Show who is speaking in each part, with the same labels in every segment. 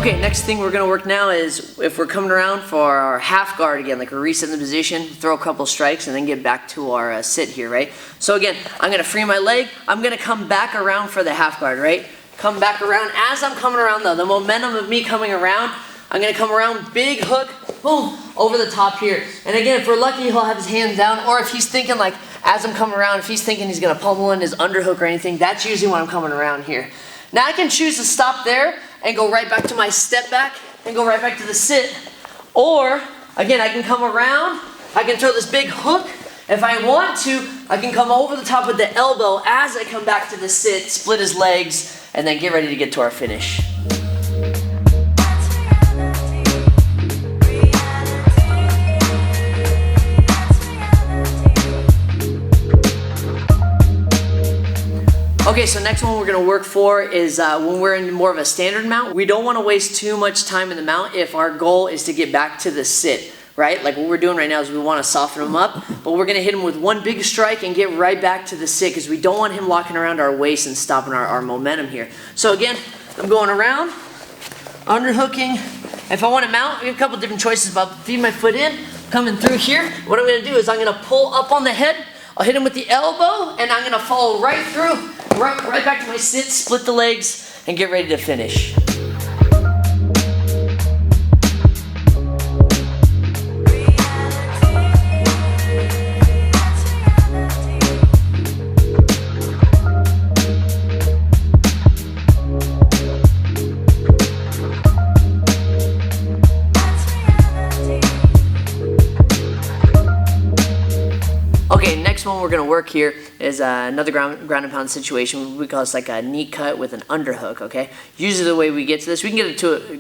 Speaker 1: Okay, next thing we're gonna work now is if we're coming around for our half guard again, like we're resetting the position, throw a couple strikes, and then get back to our sit here, right? So again, I'm gonna free my leg, I'm gonna come back around for the half guard, right? Come back around. As I'm coming around though, the momentum of me coming around, I'm gonna come around, big hook, boom, over the top here. And again, if we're lucky, he'll have his hands down, or if he's thinking like, as I'm coming around, if he's thinking he's gonna pummel in his underhook or anything, that's usually when I'm coming around here. Now I can choose to stop there and go right back to my step back and go right back to the sit. Or, again, I can come around, I can throw this big hook. If I want to, I can come over the top with the elbow as I come back to the sit, split his legs, and then get ready to get to our finish. Okay, so next one we're going to work for is when we're in more of a standard mount. We don't want to waste too much time in the mount if our goal is to get back to the sit, right? Like what we're doing right now is we want to soften him up, but we're going to hit him with one big strike and get right back to the sit because we don't want him locking around our waist and stopping our momentum here. So again, I'm going around, underhooking. If I want to mount, we have a couple different choices about feeding my foot in, coming through here. What I'm going to do is I'm going to pull up on the head, I'll hit him with the elbow, and I'm going to follow right through. Right back to my sit, split the legs, and get ready to finish. Okay, next one we're going to work here is another ground and pound situation. We call this like a knee cut with an underhook, okay? Usually the way we get to this, we can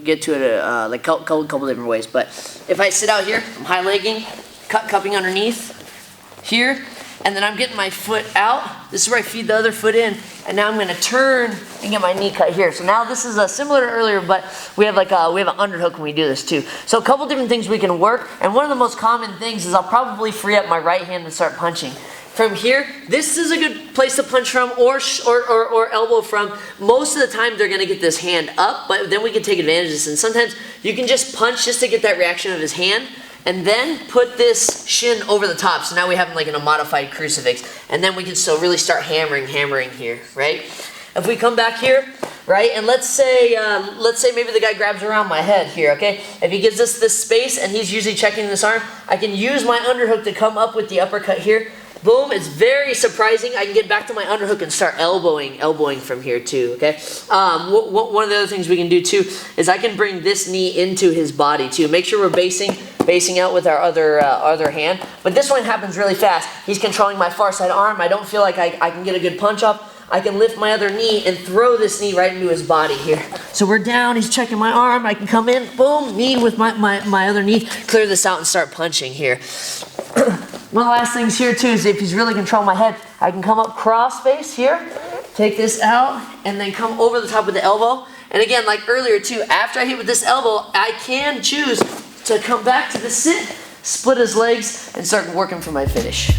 Speaker 1: get to it like a couple different ways. But if I sit out here, I'm high legging, cupping underneath here, and then I'm getting my foot out. This is where I feed the other foot in, and now I'm going to turn and get my knee cut here. So now this is similar to earlier, but we have an underhook when we do this too. So a couple different things we can work, and one of the most common things is I'll probably free up my right hand and start punching. From here, this is a good place to punch from or elbow from. Most of the time they're going to get this hand up, but then we can take advantage of this. And sometimes you can just punch just to get that reaction of his hand, and then put this shin over the top. So now we have him like in a modified crucifix. And then we can still really start hammering here, right? If we come back here, right, and let's say maybe the guy grabs around my head here, okay? If he gives us this space and he's usually checking this arm, I can use my underhook to come up with the uppercut here. Boom, it's very surprising. I can get back to my underhook and start elbowing from here too, okay? One of the other things we can do too is I can bring this knee into his body too. Make sure we're basing out with our other hand. But this one happens really fast. He's controlling my far side arm. I don't feel like I can get a good punch up. I can lift my other knee and throw this knee right into his body here. So we're down, he's checking my arm. I can come in, boom, knee with my other knee, clear this out and start punching here. One of the last things here too is if he's really controlling my head, I can come up cross face here, take this out, and then come over the top with the elbow. And again, like earlier too, after I hit with this elbow, I can choose to come back to the sit, split his legs, and start working for my finish.